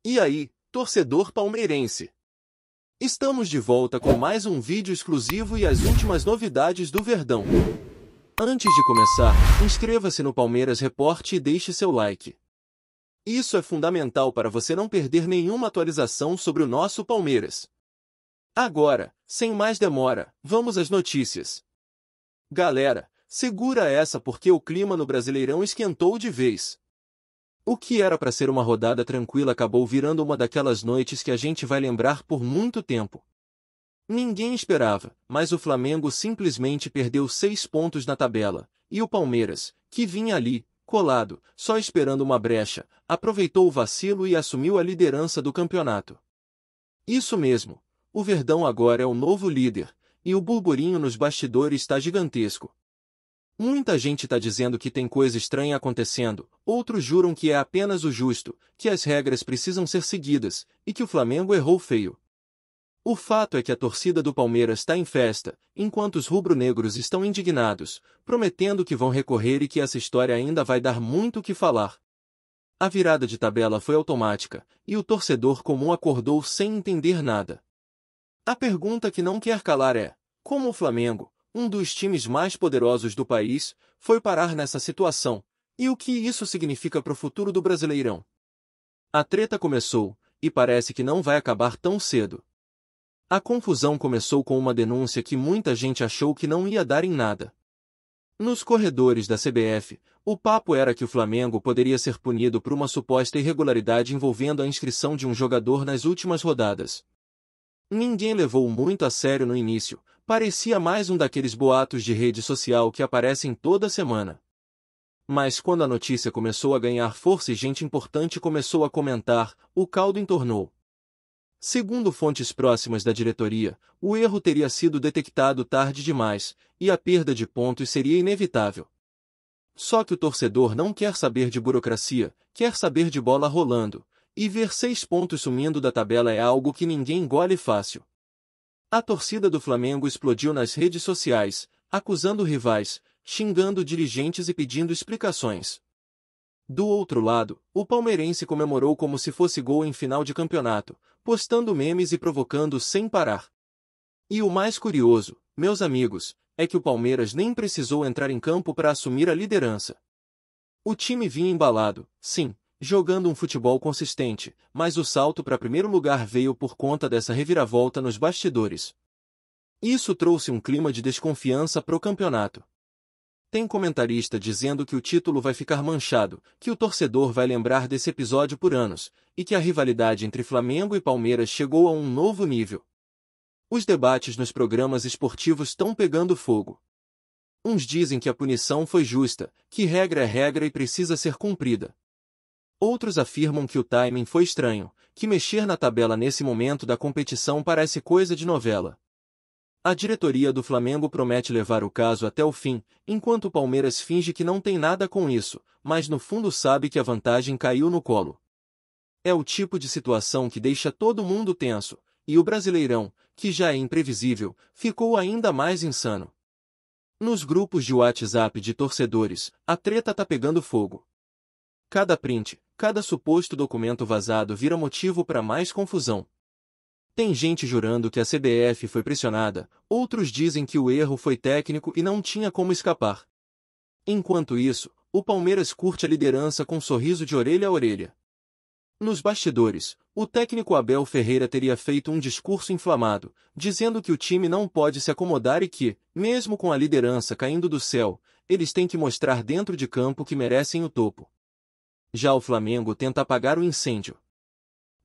E aí, torcedor palmeirense? Estamos de volta com mais um vídeo exclusivo e as últimas novidades do Verdão. Antes de começar, inscreva-se no Palmeiras Report e deixe seu like. Isso é fundamental para você não perder nenhuma atualização sobre o nosso Palmeiras. Agora, sem mais demora, vamos às notícias. Galera, segura essa porque o clima no Brasileirão esquentou de vez. O que era para ser uma rodada tranquila acabou virando uma daquelas noites que a gente vai lembrar por muito tempo. Ninguém esperava, mas o Flamengo simplesmente perdeu 6 pontos na tabela, e o Palmeiras, que vinha ali, colado, só esperando uma brecha, aproveitou o vacilo e assumiu a liderança do campeonato. Isso mesmo, o Verdão agora é o novo líder, e o burburinho nos bastidores está gigantesco. Muita gente está dizendo que tem coisa estranha acontecendo, outros juram que é apenas o justo, que as regras precisam ser seguidas, e que o Flamengo errou feio. O fato é que a torcida do Palmeiras está em festa, enquanto os rubro-negros estão indignados, prometendo que vão recorrer e que essa história ainda vai dar muito o que falar. A virada de tabela foi automática, e o torcedor comum acordou sem entender nada. A pergunta que não quer calar é: como o Flamengo, um dos times mais poderosos do país, foi parar nessa situação, e o que isso significa para o futuro do Brasileirão? A treta começou, e parece que não vai acabar tão cedo. A confusão começou com uma denúncia que muita gente achou que não ia dar em nada. Nos corredores da CBF, o papo era que o Flamengo poderia ser punido por uma suposta irregularidade envolvendo a inscrição de um jogador nas últimas rodadas. Ninguém levou muito a sério no início, parecia mais um daqueles boatos de rede social que aparecem toda semana. Mas quando a notícia começou a ganhar força e gente importante começou a comentar, o caldo entornou. Segundo fontes próximas da diretoria, o erro teria sido detectado tarde demais, e a perda de pontos seria inevitável. Só que o torcedor não quer saber de burocracia, quer saber de bola rolando, e ver 6 pontos sumindo da tabela é algo que ninguém engole fácil. A torcida do Flamengo explodiu nas redes sociais, acusando rivais, xingando dirigentes e pedindo explicações. Do outro lado, o palmeirense comemorou como se fosse gol em final de campeonato, postando memes e provocando sem parar. E o mais curioso, meus amigos, é que o Palmeiras nem precisou entrar em campo para assumir a liderança. O time vinha embalado, sim, jogando um futebol consistente, mas o salto para primeiro lugar veio por conta dessa reviravolta nos bastidores. Isso trouxe um clima de desconfiança pro campeonato. Tem comentarista dizendo que o título vai ficar manchado, que o torcedor vai lembrar desse episódio por anos, e que a rivalidade entre Flamengo e Palmeiras chegou a um novo nível. Os debates nos programas esportivos estão pegando fogo. Uns dizem que a punição foi justa, que regra é regra e precisa ser cumprida. Outros afirmam que o timing foi estranho, que mexer na tabela nesse momento da competição parece coisa de novela. A diretoria do Flamengo promete levar o caso até o fim, enquanto o Palmeiras finge que não tem nada com isso, mas no fundo sabe que a vantagem caiu no colo. É o tipo de situação que deixa todo mundo tenso, e o Brasileirão, que já é imprevisível, ficou ainda mais insano. Nos grupos de WhatsApp de torcedores, a treta tá pegando fogo. Cada print, cada suposto documento vazado vira motivo para mais confusão. Tem gente jurando que a CBF foi pressionada, outros dizem que o erro foi técnico e não tinha como escapar. Enquanto isso, o Palmeiras curte a liderança com um sorriso de orelha a orelha. Nos bastidores, o técnico Abel Ferreira teria feito um discurso inflamado, dizendo que o time não pode se acomodar e que, mesmo com a liderança caindo do céu, eles têm que mostrar dentro de campo que merecem o topo. Já o Flamengo tenta apagar o incêndio.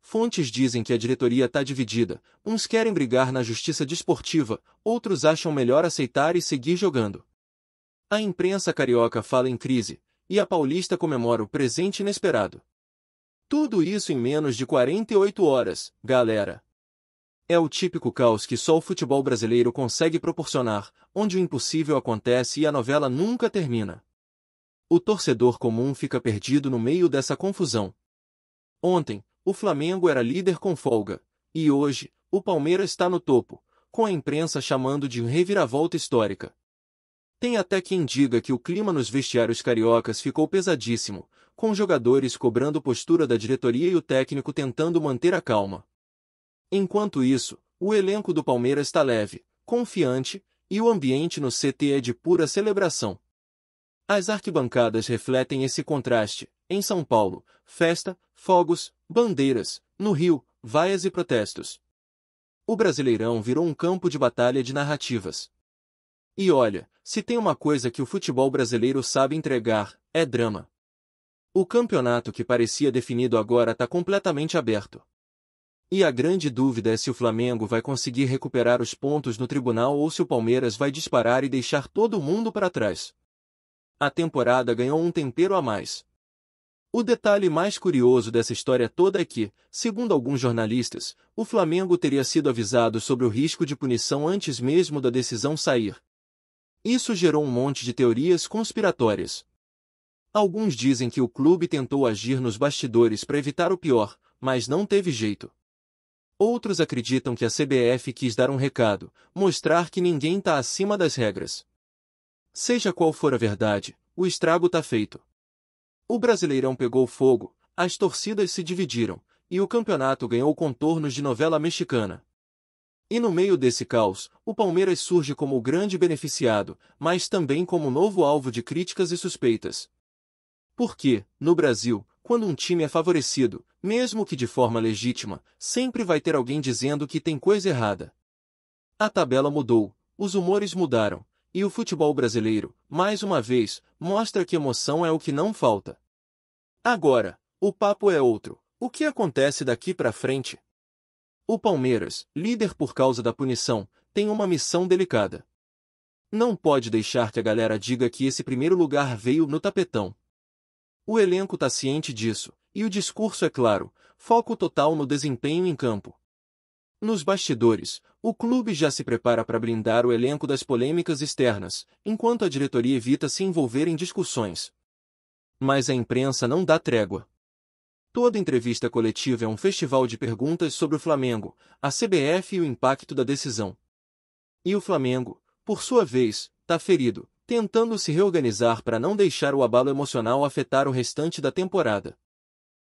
Fontes dizem que a diretoria está dividida, uns querem brigar na justiça desportiva, outros acham melhor aceitar e seguir jogando. A imprensa carioca fala em crise, e a paulista comemora o presente inesperado. Tudo isso em menos de 48 horas, galera. É o típico caos que só o futebol brasileiro consegue proporcionar, onde o impossível acontece e a novela nunca termina. O torcedor comum fica perdido no meio dessa confusão. Ontem, o Flamengo era líder com folga, e hoje, o Palmeiras está no topo, com a imprensa chamando de reviravolta histórica. Tem até quem diga que o clima nos vestiários cariocas ficou pesadíssimo, com os jogadores cobrando postura da diretoria e o técnico tentando manter a calma. Enquanto isso, o elenco do Palmeiras está leve, confiante, e o ambiente no CT é de pura celebração. As arquibancadas refletem esse contraste. Em São Paulo, festa, fogos, bandeiras; no Rio, vaias e protestos. O Brasileirão virou um campo de batalha de narrativas. E olha, se tem uma coisa que o futebol brasileiro sabe entregar, é drama. O campeonato que parecia definido agora está completamente aberto. E a grande dúvida é se o Flamengo vai conseguir recuperar os pontos no tribunal ou se o Palmeiras vai disparar e deixar todo mundo para trás. A temporada ganhou um tempero a mais. O detalhe mais curioso dessa história toda é que, segundo alguns jornalistas, o Flamengo teria sido avisado sobre o risco de punição antes mesmo da decisão sair. Isso gerou um monte de teorias conspiratórias. Alguns dizem que o clube tentou agir nos bastidores para evitar o pior, mas não teve jeito. Outros acreditam que a CBF quis dar um recado, mostrar que ninguém está acima das regras. Seja qual for a verdade, o estrago tá feito. O Brasileirão pegou fogo, as torcidas se dividiram, e o campeonato ganhou contornos de novela mexicana. E no meio desse caos, o Palmeiras surge como o grande beneficiado, mas também como novo alvo de críticas e suspeitas. Porque, no Brasil, quando um time é favorecido, mesmo que de forma legítima, sempre vai ter alguém dizendo que tem coisa errada. A tabela mudou, os humores mudaram, e o futebol brasileiro, mais uma vez, mostra que emoção é o que não falta. Agora, o papo é outro. O que acontece daqui para frente? O Palmeiras, líder por causa da punição, tem uma missão delicada. Não pode deixar que a galera diga que esse primeiro lugar veio no tapetão. O elenco está ciente disso, e o discurso é claro, foco total no desempenho em campo. Nos bastidores, o clube já se prepara para blindar o elenco das polêmicas externas, enquanto a diretoria evita se envolver em discussões. Mas a imprensa não dá trégua. Toda entrevista coletiva é um festival de perguntas sobre o Flamengo, a CBF e o impacto da decisão. E o Flamengo, por sua vez, está ferido, tentando se reorganizar para não deixar o abalo emocional afetar o restante da temporada.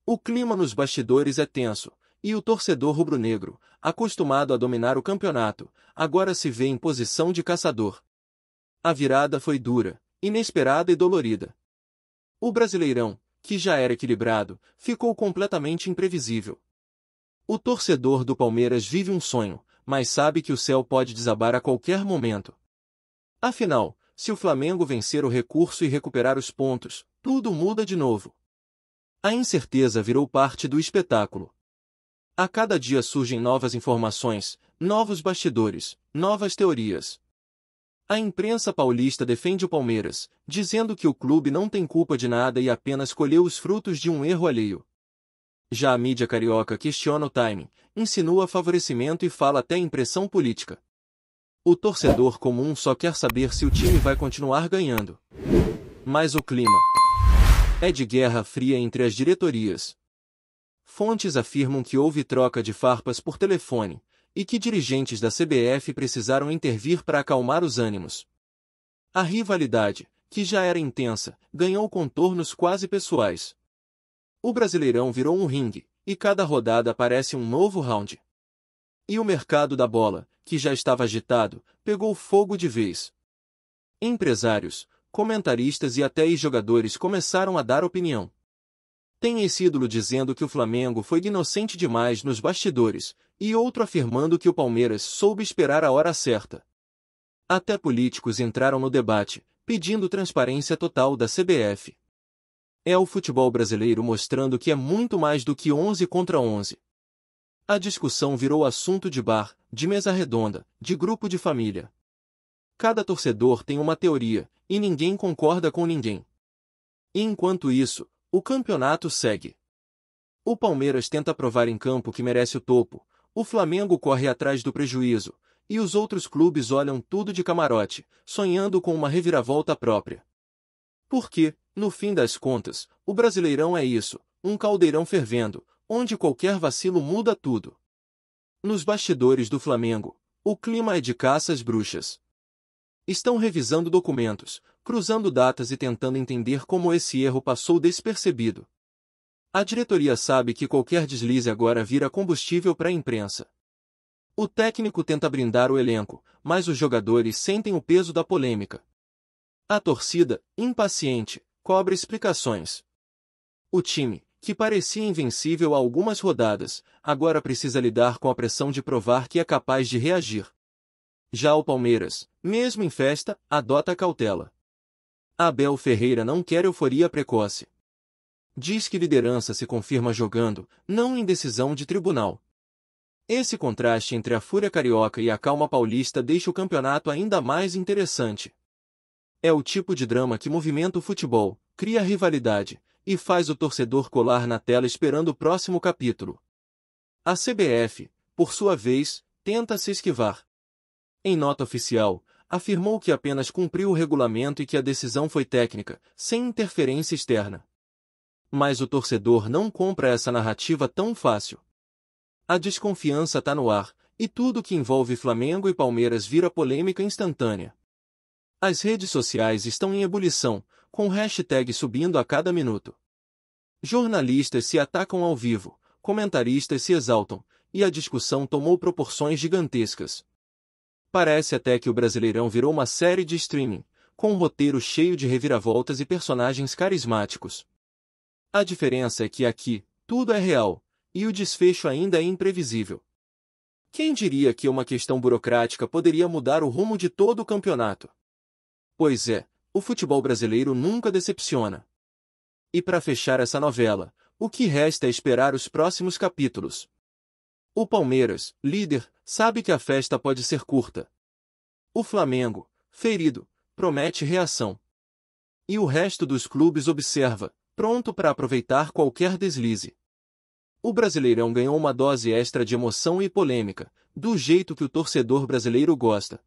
O clima nos bastidores é tenso, e o torcedor rubro-negro, acostumado a dominar o campeonato, agora se vê em posição de caçador. A virada foi dura, inesperada e dolorida. O Brasileirão, que já era equilibrado, ficou completamente imprevisível. O torcedor do Palmeiras vive um sonho, mas sabe que o céu pode desabar a qualquer momento. Afinal, se o Flamengo vencer o recurso e recuperar os pontos, tudo muda de novo. A incerteza virou parte do espetáculo. A cada dia surgem novas informações, novos bastidores, novas teorias. A imprensa paulista defende o Palmeiras, dizendo que o clube não tem culpa de nada e apenas colheu os frutos de um erro alheio. Já a mídia carioca questiona o timing, insinua favorecimento e fala até em pressão política. O torcedor comum só quer saber se o time vai continuar ganhando. Mas o clima é de guerra fria entre as diretorias. Fontes afirmam que houve troca de farpas por telefone, e que dirigentes da CBF precisaram intervir para acalmar os ânimos. A rivalidade, que já era intensa, ganhou contornos quase pessoais. O Brasileirão virou um ringue, e cada rodada parece um novo round. E o mercado da bola, que já estava agitado, pegou fogo de vez. Empresários, comentaristas e até ex-jogadores começaram a dar opinião. Tem esse ídolo dizendo que o Flamengo foi inocente demais nos bastidores, e outro afirmando que o Palmeiras soube esperar a hora certa. Até políticos entraram no debate, pedindo transparência total da CBF. É o futebol brasileiro mostrando que é muito mais do que 11 contra 11. A discussão virou assunto de bar, de mesa redonda, de grupo de família. Cada torcedor tem uma teoria, e ninguém concorda com ninguém. E enquanto isso, o campeonato segue. O Palmeiras tenta provar em campo que merece o topo, o Flamengo corre atrás do prejuízo, e os outros clubes olham tudo de camarote, sonhando com uma reviravolta própria. Porque, no fim das contas, o Brasileirão é isso, um caldeirão fervendo, onde qualquer vacilo muda tudo. Nos bastidores do Flamengo, o clima é de caça às bruxas. Estão revisando documentos, cruzando datas e tentando entender como esse erro passou despercebido. A diretoria sabe que qualquer deslize agora vira combustível para a imprensa. O técnico tenta brindar o elenco, mas os jogadores sentem o peso da polêmica. A torcida, impaciente, cobra explicações. O time, que parecia invencível há algumas rodadas, agora precisa lidar com a pressão de provar que é capaz de reagir. Já o Palmeiras, mesmo em festa, adota cautela. Abel Ferreira não quer euforia precoce. Diz que liderança se confirma jogando, não em decisão de tribunal. Esse contraste entre a fúria carioca e a calma paulista deixa o campeonato ainda mais interessante. É o tipo de drama que movimenta o futebol, cria rivalidade, e faz o torcedor colar na tela esperando o próximo capítulo. A CBF, por sua vez, tenta se esquivar. Em nota oficial, afirmou que apenas cumpriu o regulamento e que a decisão foi técnica, sem interferência externa. Mas o torcedor não compra essa narrativa tão fácil. A desconfiança está no ar, e tudo que envolve Flamengo e Palmeiras vira polêmica instantânea. As redes sociais estão em ebulição, com hashtag subindo a cada minuto. Jornalistas se atacam ao vivo, comentaristas se exaltam, e a discussão tomou proporções gigantescas. Parece até que o Brasileirão virou uma série de streaming, com um roteiro cheio de reviravoltas e personagens carismáticos. A diferença é que aqui, tudo é real, e o desfecho ainda é imprevisível. Quem diria que uma questão burocrática poderia mudar o rumo de todo o campeonato? Pois é, o futebol brasileiro nunca decepciona. E para fechar essa novela, o que resta é esperar os próximos capítulos. O Palmeiras, líder, sabe que a festa pode ser curta. O Flamengo, ferido, promete reação. E o resto dos clubes observa, pronto para aproveitar qualquer deslize. O Brasileirão ganhou uma dose extra de emoção e polêmica, do jeito que o torcedor brasileiro gosta.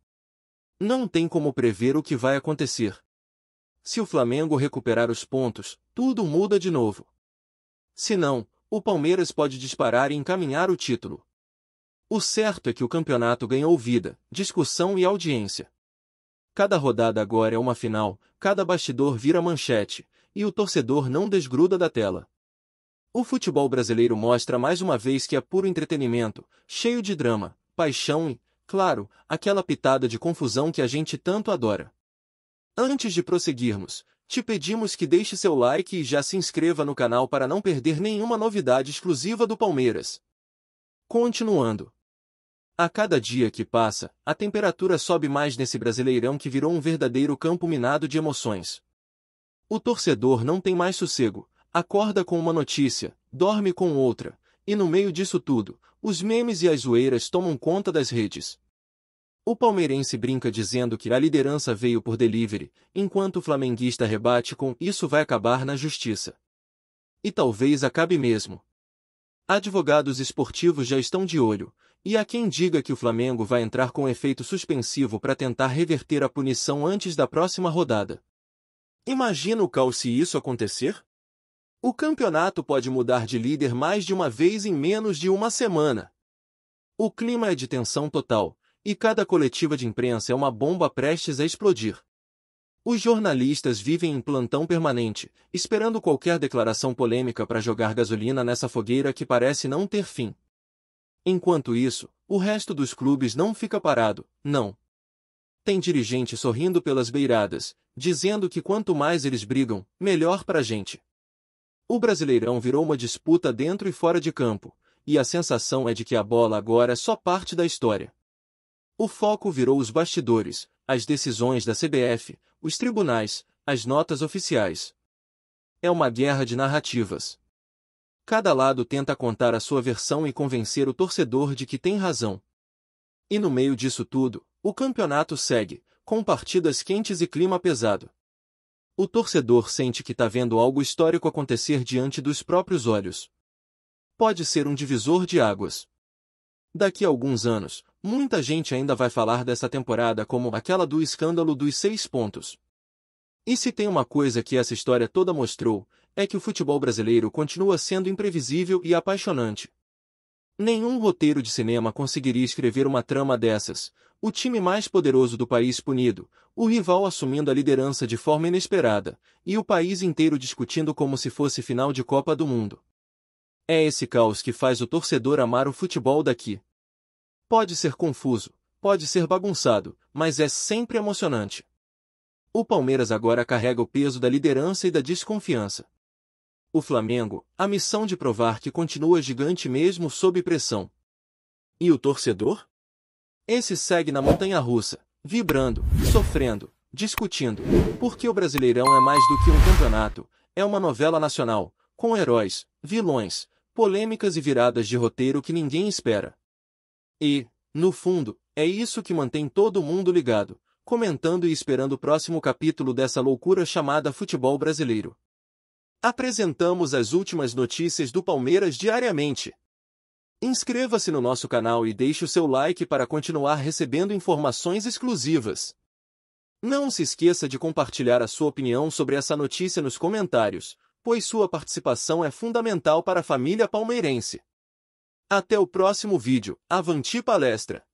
Não tem como prever o que vai acontecer. Se o Flamengo recuperar os pontos, tudo muda de novo. Se não, o Palmeiras pode disparar e encaminhar o título. O certo é que o campeonato ganhou vida, discussão e audiência. Cada rodada agora é uma final, cada bastidor vira manchete, e o torcedor não desgruda da tela. O futebol brasileiro mostra mais uma vez que é puro entretenimento, cheio de drama, paixão e, claro, aquela pitada de confusão que a gente tanto adora. Antes de prosseguirmos, te pedimos que deixe seu like e já se inscreva no canal para não perder nenhuma novidade exclusiva do Palmeiras. Continuando. A cada dia que passa, a temperatura sobe mais nesse Brasileirão que virou um verdadeiro campo minado de emoções. O torcedor não tem mais sossego, acorda com uma notícia, dorme com outra, e no meio disso tudo, os memes e as zoeiras tomam conta das redes. O palmeirense brinca dizendo que a liderança veio por delivery, enquanto o flamenguista rebate com "isso vai acabar na justiça". E talvez acabe mesmo. Advogados esportivos já estão de olho, e há quem diga que o Flamengo vai entrar com efeito suspensivo para tentar reverter a punição antes da próxima rodada. Imagina o caos se isso acontecer? O campeonato pode mudar de líder mais de uma vez em menos de uma semana. O clima é de tensão total, e cada coletiva de imprensa é uma bomba prestes a explodir. Os jornalistas vivem em plantão permanente, esperando qualquer declaração polêmica para jogar gasolina nessa fogueira que parece não ter fim. Enquanto isso, o resto dos clubes não fica parado, não. Tem dirigente sorrindo pelas beiradas, dizendo que quanto mais eles brigam, melhor pra gente. O Brasileirão virou uma disputa dentro e fora de campo, e a sensação é de que a bola agora é só parte da história. O foco virou os bastidores, as decisões da CBF, os tribunais, as notas oficiais. É uma guerra de narrativas. Cada lado tenta contar a sua versão e convencer o torcedor de que tem razão. E no meio disso tudo, o campeonato segue, com partidas quentes e clima pesado. O torcedor sente que está vendo algo histórico acontecer diante dos próprios olhos. Pode ser um divisor de águas. Daqui a alguns anos, muita gente ainda vai falar dessa temporada como aquela do escândalo dos 6 pontos. E se tem uma coisa que essa história toda mostrou, é que o futebol brasileiro continua sendo imprevisível e apaixonante. Nenhum roteiro de cinema conseguiria escrever uma trama dessas. O time mais poderoso do país punido, o rival assumindo a liderança de forma inesperada, e o país inteiro discutindo como se fosse final de Copa do Mundo. É esse caos que faz o torcedor amar o futebol daqui. Pode ser confuso, pode ser bagunçado, mas é sempre emocionante. O Palmeiras agora carrega o peso da liderança e da desconfiança. O Flamengo, a missão de provar que continua gigante mesmo sob pressão. E o torcedor? Esse segue na montanha-russa, vibrando, sofrendo, discutindo, porque o Brasileirão é mais do que um campeonato, é uma novela nacional, com heróis, vilões, polêmicas e viradas de roteiro que ninguém espera. E, no fundo, é isso que mantém todo mundo ligado, comentando e esperando o próximo capítulo dessa loucura chamada futebol brasileiro. Apresentamos as últimas notícias do Palmeiras diariamente. Inscreva-se no nosso canal e deixe o seu like para continuar recebendo informações exclusivas. Não se esqueça de compartilhar a sua opinião sobre essa notícia nos comentários, pois sua participação é fundamental para a família palmeirense. Até o próximo vídeo. Avante palestra!